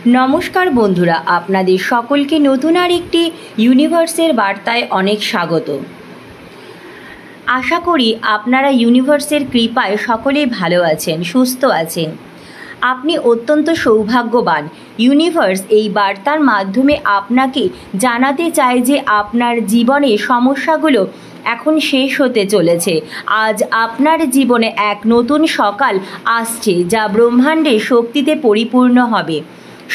নমস্কার বন্ধুরা, আপনাদের সকলকে নতুন আর একটি ইউনিভার্সের বার্তায় অনেক স্বাগত। আশা করি আপনারা ইউনিভার্সের কৃপায় সকলেই ভালো আছেন, সুস্থ আছেন। আপনি অত্যন্ত সৌভাগ্যবান। ইউনিভার্স এই বার্তার মাধ্যমে আপনাকে জানাতে চায় যে আপনার জীবনে সমস্যাগুলো এখন শেষ হতে চলেছে। আজ আপনার জীবনে এক নতুন সকাল আসছে, যা ব্রহ্মাণ্ডের শক্তিতে পরিপূর্ণ হবে।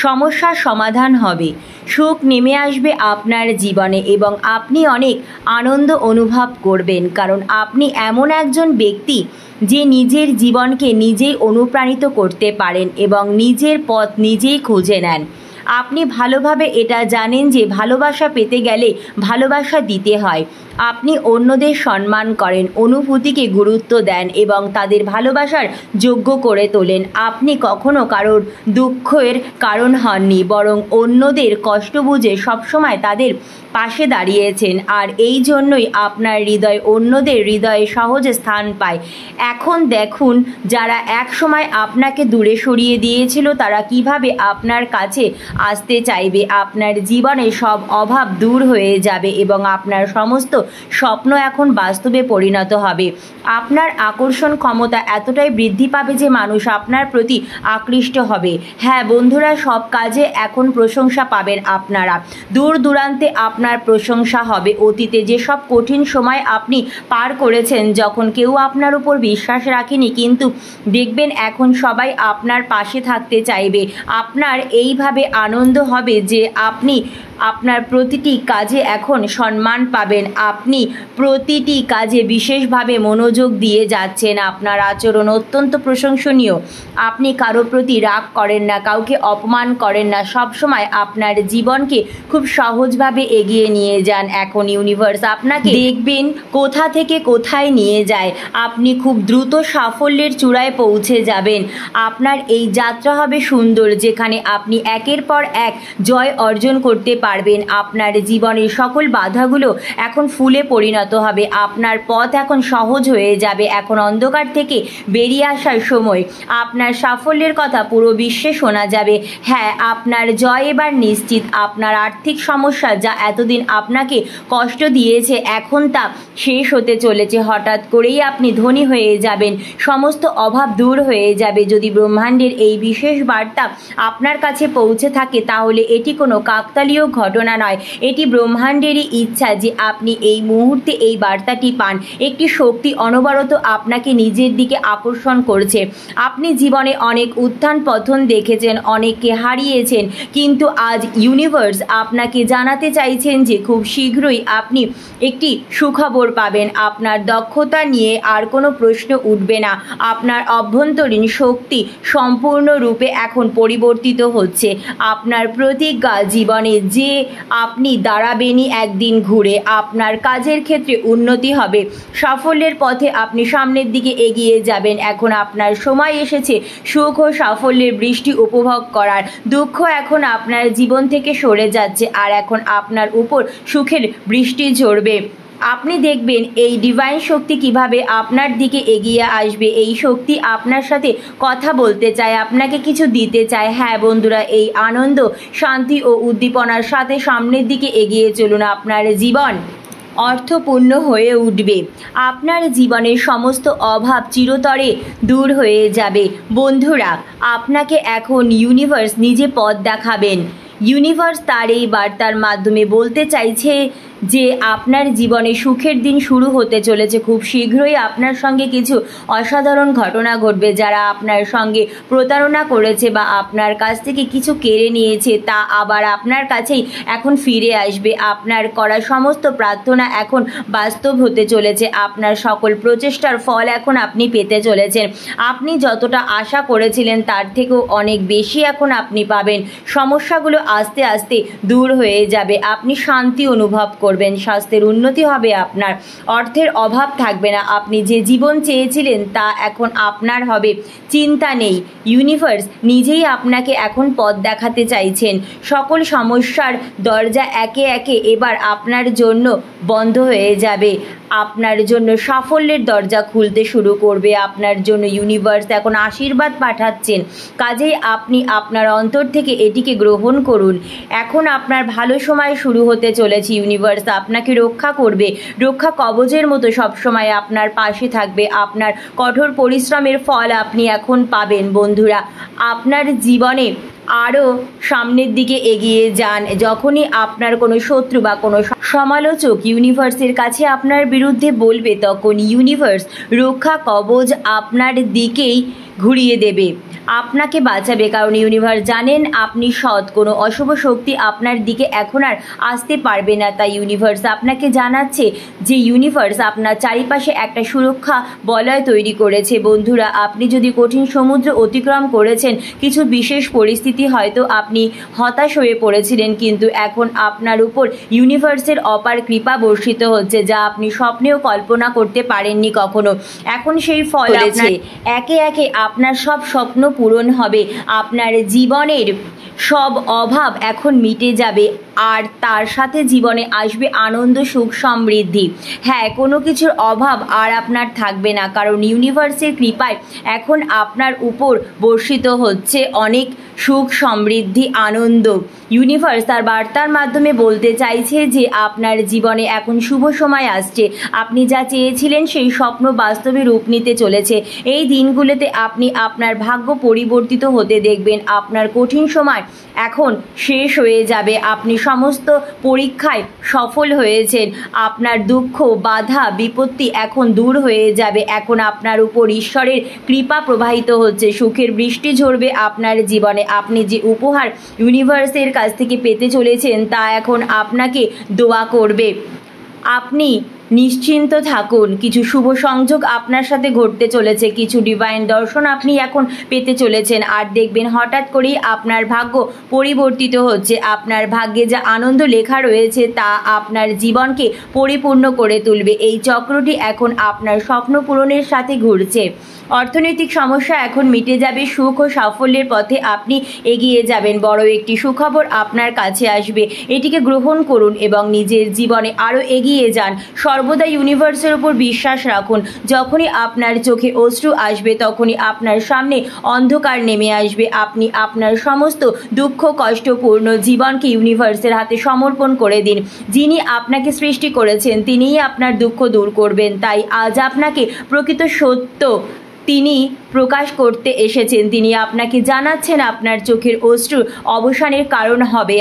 সমস্যার সমাধান হবে, সুখ নেমে আসবে আপনার জীবনে এবং আপনি অনেক আনন্দ অনুভব করবেন, কারণ আপনি এমন একজন ব্যক্তি যে নিজের জীবনকে নিজেই অনুপ্রাণিত করতে পারেন এবং নিজের পথ নিজেই খুঁজে নেন। আপনি ভালোভাবে এটা জানেন যে ভালোবাসা পেতে গেলে ভালোবাসা দিতে হয়। আপনি অন্যদের সম্মান করেন, অনুভূতিকে গুরুত্ব দেন এবং তাদের ভালোবাসার যোগ্য করে তোলেন। আপনি কখনো কারোর দুঃখের কারণ হননি, বরং অন্যদের কষ্ট বুঝে সবসময় তাদের পাশে দাঁড়িয়েছেন, আর এই জন্যই আপনার হৃদয় অন্যদের হৃদয়ে সহজে স্থান পায়। এখন দেখুন, যারা এক সময় আপনাকে দূরে সরিয়ে দিয়েছিল তারা কিভাবে আপনার কাছে আসতে চাইবে। আপনার জীবনে সব অভাব দূর হয়ে যাবে এবং আপনার সমস্ত স্বপ্ন এখন বাস্তবে পরিণত হবে। আপনার আকর্ষণ ক্ষমতা এতটাই বৃদ্ধি পাবে যে মানুষ আপনার প্রতি আকৃষ্ট হবে। হ্যাঁ বন্ধুরা, সব কাজে এখন প্রশংসা পাবেন আপনারা। দূর দূরান্তে আপনার প্রশংসা হবে। অতীতে যেসব কঠিন সময় আপনি পার করেছেন, যখন কেউ আপনার উপর বিশ্বাস রাখেনি, কিন্তু দেখবেন এখন সবাই আপনার পাশে থাকতে চাইবে। আপনার এইভাবে আনন্দ হবে যে আপনি আপনার প্রতিটি কাজে এখন সম্মান পাবেন। আপনি প্রতিটি কাজে বিশেষভাবে মনোযোগ দিয়ে যাচ্ছেন। আপনার আচরণ অত্যন্ত প্রশংসনীয়। আপনি কারো প্রতি রাগ করেন না, কাউকে অপমান করেন না, সবসময় আপনার জীবনকে খুব সহজভাবে এগিয়ে নিয়ে যান। এখন ইউনিভার্স আপনাকে দেখবেন কোথা থেকে কোথায় নিয়ে যায়। আপনি খুব দ্রুত সাফল্যের চূড়ায় পৌঁছে যাবেন। আপনার এই যাত্রা হবে সুন্দর, যেখানে আপনি একের পর এক জয় অর্জন করতে পারবেন। আপনার জীবনের সকল বাধাগুলো এখন ফুলে পরিণত হবে। আপনার পথ এখন সহজ হয়ে যাবে। এখন অন্ধকার থেকে বেরিয়ে আসার সময়। আপনার সাফল্যের কথা পুরো বিশ্বে শোনা যাবে। হ্যাঁ, আপনার জয় এবার নিশ্চিত। আপনার আর্থিক সমস্যা যা এতদিন আপনাকে কষ্ট দিয়েছে, এখন তা শেষ হতে চলেছে। হঠাৎ করেই আপনি ধনী হয়ে যাবেন, সমস্ত অভাব দূর হয়ে যাবে। যদি ব্রহ্মাণ্ডের এই বিশেষ বার্তা আপনার কাছে পৌঁছে থাকে, তাহলে এটি কোনো কাকতালীয় ঘটনা নয়, এটি ব্রহ্মাণ্ডেরই ইচ্ছা যে আপনি এই মুহূর্তে এই বার্তাটি পান। একটি শক্তি অনবরত আপনাকে নিজের দিকে আকর্ষণ করছে। আপনি জীবনে অনেক উত্থান পতন দেখেছেন, অনেককে হারিয়েছেন, কিন্তু আজ ইউনিভার্স আপনাকে জানাতে চাইছেন যে খুব শীঘ্রই আপনি একটি সুখবর পাবেন। আপনার দক্ষতা নিয়ে আর কোনো প্রশ্ন উঠবে না। আপনার অভ্যন্তরীণ শক্তি সম্পূর্ণরূপে এখন পরিবর্তিত হচ্ছে। আপনার প্রতিজ্ঞা জীবনে যে আপনি দাঁড়াবেনই একদিন ঘুরে। আপনার কাজের ক্ষেত্রে উন্নতি হবে, সাফল্যের পথে আপনি সামনের দিকে এগিয়ে যাবেন। এখন আপনার সময় এসেছে সুখ ও সাফল্যের বৃষ্টি উপভোগ করার। দুঃখ এখন আপনার জীবন থেকে সরে যাচ্ছে, আর এখন আপনার উপর সুখের বৃষ্টি ঝরবে। আপনি দেখবেন এই ডিভাইন শক্তি কিভাবে আপনার দিকে এগিয়ে আসবে। এই শক্তি আপনার সাথে কথা বলতে চায়, আপনাকে কিছু দিতে চায়। হ্যাঁ বন্ধুরা, এই আনন্দ, শান্তি ও উদ্দীপনার সাথে সামনের দিকে এগিয়ে চলুন। আপনার জীবন অর্থপূর্ণ হয়ে উঠবে। আপনার জীবনের সমস্ত অভাব চিরতরে দূর হয়ে যাবে। বন্ধুরা, আপনাকে এখন ইউনিভার্স নিজে পথ দেখাবেন। ইউনিভার্স তার এই বার্তার মাধ্যমে বলতে চাইছে যে আপনার জীবনে সুখের দিন শুরু হতে চলেছে। খুব শীঘ্রই আপনার সঙ্গে কিছু অসাধারণ ঘটনা ঘটবে। যারা আপনার সঙ্গে প্রতারণা করেছে বা আপনার কাছ থেকে কিছু কেড়ে নিয়েছে, তা আবার আপনার কাছেই এখন ফিরে আসবে। আপনার করা সমস্ত প্রার্থনা এখন বাস্তব হতে চলেছে। আপনার সকল প্রচেষ্টার ফল এখন আপনি পেতে চলেছেন। আপনি যতটা আশা করেছিলেন তার থেকেও অনেক বেশি এখন আপনি পাবেন। সমস্যাগুলো আস্তে আস্তে দূর হয়ে যাবে। আপনি শান্তি অনুভব করবেন, স্বাস্থ্যের উন্নতি হবে, আপনার অর্থের অভাব থাকবে না। আপনি যে জীবন চেয়েছিলেন তা এখন আপনার হবে। চিন্তা নেই, ইউনিভার্স নিজেই আপনাকে এখন পথ দেখাতে চাইছেন। সকল সমস্যার দরজা একে একে এবার আপনার জন্য বন্ধ হয়ে যাবে। আপনার জন্য সাফল্যের দরজা খুলতে শুরু করবে। আপনার জন্য ইউনিভার্স এখন আশীর্বাদ পাঠাচ্ছেন, কাজেই আপনি আপনার অন্তর থেকে এটিকে গ্রহণ করুন। এখন আপনার ভালো সময় শুরু হতে চলেছে। ইউনিভার্স আপনাকে রক্ষা করবে, রক্ষা কবচের মতো সবসময় আপনার পাশে থাকবে। আপনার কঠোর পরিশ্রমের ফল আপনি এখন পাবেন। বন্ধুরা, আপনার জীবনে আরও সামনের দিকে এগিয়ে যান। যখনই আপনার কোনো শত্রু বা কোনো সমালোচক ইউনিভার্সের কাছে আপনার বিরুদ্ধে বলবে, তখন ইউনিভার্স রক্ষা কবচ আপনার দিকেই ঘুরিয়ে দেবে, আপনাকে বাঁচাবে। কারণ ইউনিভার্স জানেন আপনি সৎ, কোনো অশুভ শক্তি আপনার দিকে এখন আর আসতে পারবে না। তাই ইউনিভার্স আপনাকে জানাচ্ছে যে ইউনিভার্স আপনার চারিপাশে একটা সুরক্ষা বলয় তৈরি করেছে। বন্ধুরা, আপনি যদি কঠিন সমুদ্র অতিক্রম করেছেন, কিছু বিশেষ পরিস্থিতি হয়তো আপনি হতাশ হয়ে পড়েছিলেন, কিন্তু এখন আপনার উপর ইউনিভার্সের অপার কৃপা বর্ষিত হচ্ছে, যা আপনি স্বপ্নেও কল্পনা করতে পারেননি কখনো। এখন সেই ফল আছে, একে একে আপনার সব স্বপ্ন পূরণ হবে। আপনার জীবনের সব অভাব এখন মিটে যাবে, আর তার সাথে জীবনে আসবে আনন্দ, সুখ, সমৃদ্ধি। হ্যাঁ, কোনো কিছুর অভাব আর আপনার থাকবে না, কারণ ইউনিভার্সের কৃপায় এখন আপনার উপর বর্ষিত হচ্ছে অনেক সুখ, সমৃদ্ধি, আনন্দ। ইউনিভার্স তার বার্তার মাধ্যমে বলতে চাইছে যে আপনার জীবনে এখন শুভ সময় আসছে। আপনি যা চেয়েছিলেন সেই স্বপ্ন বাস্তবে রূপ নিতে চলেছে। এই দিনগুলোতে আপনি আপনার ভাগ্য পরিবর্তিত হতে দেখবেন। আপনার কঠিন সময় এখন শেষ হয়ে যাবে। আপনি সমস্ত পরীক্ষায় সফল হয়েছেন। আপনার দুঃখ, বাধা, বিপত্তি এখন দূর হয়ে যাবে। এখন আপনার উপর ঈশ্বরের কৃপা প্রবাহিত হচ্ছে, সুখের বৃষ্টি ঝরবে আপনার জীবনে। আপনি যে উপহার ইউনিভার্সের কাছ থেকে পেতে চলেছেন তা এখন আপনাকে দোয়া করবে। আপনি নিশ্চিন্ত থাকুন, কিছু শুভ সংযোগ আপনার সাথে ঘটতে চলেছে, কিছু ডিভাইন দর্শন আপনি এখন পেতে চলেছেন। আর দেখবেন হঠাৎ করেই আপনার ভাগ্য পরিবর্তিত হচ্ছে। আপনার ভাগ্যে যা আনন্দ লেখা রয়েছে তা আপনার জীবনকে পরিপূর্ণ করে তুলবে। এই চক্রটি এখন আপনার স্বপ্ন পূরণের সাথে ঘুরছে। অর্থনৈতিক সমস্যা এখন মিটে যাবে, সুখ ও সাফল্যের পথে আপনি এগিয়ে যাবেন। বড় একটি সুখবর আপনার কাছে আসবে, এটিকে গ্রহণ করুন এবং নিজের জীবনে আরও এগিয়ে যান। সর্বদা ইউনিভার্সের উপর বিশ্বাস রাখুন। যখনই আপনার চোখে অশ্রু আসবে, তখনই আপনার সামনে অন্ধকার নেমে আসবে। আপনি আপনার সমস্ত দুঃখ, কষ্টপূর্ণ জীবনকে ইউনিভার্সের হাতে সমর্পণ করে দিন। যিনি আপনাকে সৃষ্টি করেছেন তিনিই আপনার দুঃখ দূর করবেন। তাই আজ আপনাকে প্রকৃত সত্য তিনি প্রকাশ করতে এসেছেন। তিনি আপনাকে জানাচ্ছেন আপনার চোখের অশ্রুর অবসানের কারণ হবে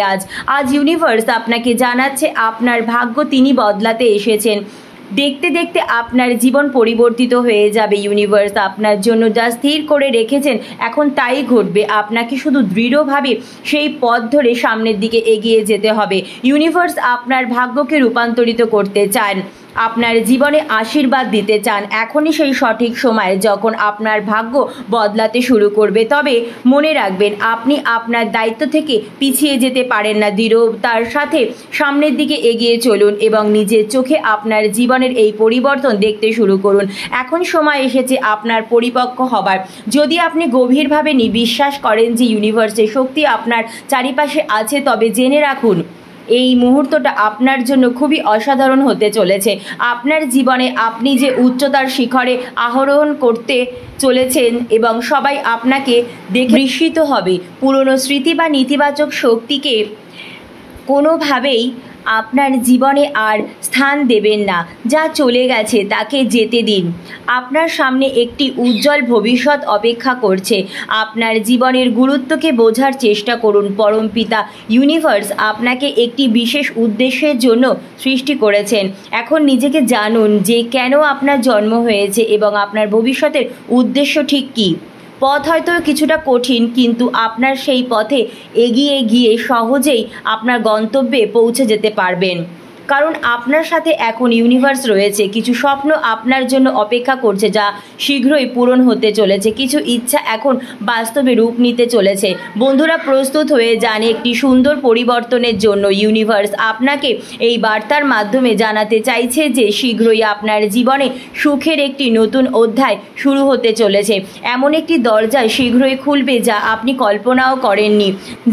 আজ ইউনিভার্স আপনাকে জানাচ্ছে আপনার ভাগ্য তিনি বদলাতে এসেছেন। দেখতে দেখতে আপনার জীবন পরিবর্তিত হয়ে যাবে। ইউনিভার্স আপনার জন্য যা স্থির করে রেখেছেন এখন তাই ঘটবে। আপনাকে শুধু দৃঢ়ভাবে সেই পথ ধরে সামনের দিকে এগিয়ে যেতে হবে। ইউনিভার্স আপনার ভাগ্যকে রূপান্তরিত করতে চান, আপনার জীবনে আশীর্বাদ দিতে চান। এখনই সেই সঠিক সময় যখন আপনার ভাগ্য বদলাতে শুরু করবে। তবে মনে রাখবেন, আপনি আপনার দায়িত্ব থেকে পিছিয়ে যেতে পারেন না। দৃঢ়তার সাথে সামনের দিকে এগিয়ে চলুন এবং নিজের চোখে আপনার জীবনের এই পরিবর্তন দেখতে শুরু করুন। এখন সময় এসেছে আপনার পরিপক্ক হবার। যদি আপনি গভীরভাবে বিশ্বাস করেন যে ইউনিভার্সের শক্তি আপনার চারিপাশে আছে, তবে জেনে রাখুন এই মুহূর্তটা আপনার জন্য খুবই অসাধারণ হতে চলেছে। আপনার জীবনে আপনি যে উচ্চতার শিখরে আরোহণ করতে চলেছেন এবং সবাই আপনাকে দেখে বিস্মিত হবে। পুরনো স্মৃতি বা নেতিবাচক শক্তিকে কোনোভাবেই আপনার জীবনে আর স্থান দেবেন না। যা চলে গেছে তাকে যেতে দিন। আপনার সামনে একটি উজ্জ্বল ভবিষ্যৎ অপেক্ষা করছে। আপনার জীবনের গুরুত্বকে বোঝার চেষ্টা করুন। পরমপিতা ইউনিভার্স আপনাকে একটি বিশেষ উদ্দেশ্যের জন্য সৃষ্টি করেছেন। এখন নিজেকে জানুন যে কেন আপনার জন্ম হয়েছে এবং আপনার ভবিষ্যতের উদ্দেশ্য ঠিক কী। পথ হয়তো কিছুটা কঠিন, কিন্তু আপনার সেই পথে এগিয়ে গিয়ে সহজেই আপনার গন্তব্যে পৌঁছে যেতে পারবেন। কারণ আপনার সাথে এখন ইউনিভার্স রয়েছে। কিছু স্বপ্ন আপনার জন্য অপেক্ষা করছে যা শীঘ্রই পূরণ হতে চলেছে। কিছু ইচ্ছা এখন বাস্তবে রূপ নিতে চলেছে। বন্ধুরা, প্রস্তুত হয়ে যান একটি সুন্দর পরিবর্তনের জন্য। ইউনিভার্স আপনাকে এই বার্তার মাধ্যমে জানাতে চাইছে যে শীঘ্রই আপনার জীবনে সুখের একটি নতুন অধ্যায় শুরু হতে চলেছে। এমন একটি দরজা শীঘ্রই খুলবে যা আপনি কল্পনাও করেননি।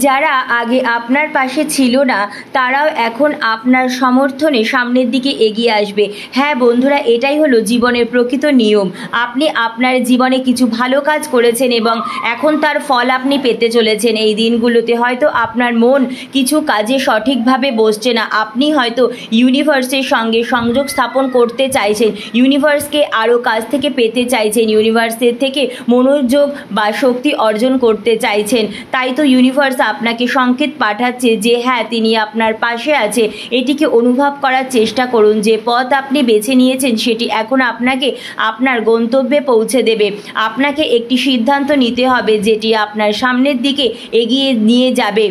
যারা আগে আপনার পাশে ছিল না তারাও এখন আপনার সমস্ত সমর্থনে সামনের দিকে এগিয়ে আসবে। হ্যাঁ বন্ধুরা, এটাই হলো জীবনের প্রকৃত নিয়ম। আপনি আপনার জীবনে কিছু ভালো কাজ করেছেন এবং এখন তার ফল আপনি পেতে চলেছেন। এই দিনগুলোতে হয়তো আপনার মন কিছু কাজে সঠিকভাবে বসছে না, আপনি হয়তো ইউনিভার্সের সঙ্গে সংযোগ স্থাপন করতে চাইছেন, ইউনিভার্সকে আরও কাছ থেকে পেতে চাইছেন, ইউনিভার্সের থেকে মনোযোগ বা শক্তি অর্জন করতে চাইছেন। তাই তো ইউনিভার্স আপনাকে সংকেত পাঠাচ্ছে যে হ্যাঁ, তিনি আপনার পাশে আছে। এটিকে অনুভব করার চেষ্টা করুন। যে পথ আপনি বেছে নিয়েছেন সেটি এখন আপনাকে আপনার গন্তব্যে পৌঁছে দেবে। আপনাকে একটি সিদ্ধান্ত নিতে হবে যেটি আপনার সামনের দিকে এগিয়ে নিয়ে যাবে।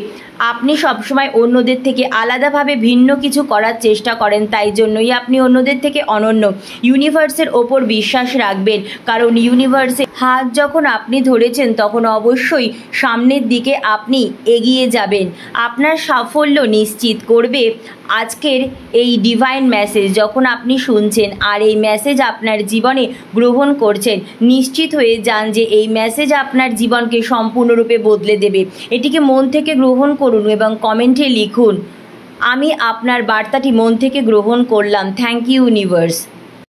আপনি সবসময় অন্যদের থেকে আলাদাভাবে ভিন্ন কিছু করার চেষ্টা করেন, তাই জন্যই আপনি অন্যদের থেকে অনন্য। ইউনিভার্সের ওপর বিশ্বাস রাখবেন, কারণ ইউনিভার্সের হাত যখন আপনি ধরেছেন তখন অবশ্যই সামনের দিকে আপনি এগিয়ে যাবেন। আপনার সাফল্য নিশ্চিত করবে আজকের এই ডিভাইন মেসেজ যখন আপনি শুনছেন আর এই মেসেজ আপনার জীবনে গ্রহণ করছেন। নিশ্চিত হয়ে যান যে এই মেসেজ আপনার জীবনকে সম্পূর্ণরূপে বদলে দেবে। এটিকে মন থেকে গ্রহণ করুন এবং কমেন্টে লিখুন, আমি আপনার বার্তাটি মন থেকে গ্রহণ করলাম। Thank you universe.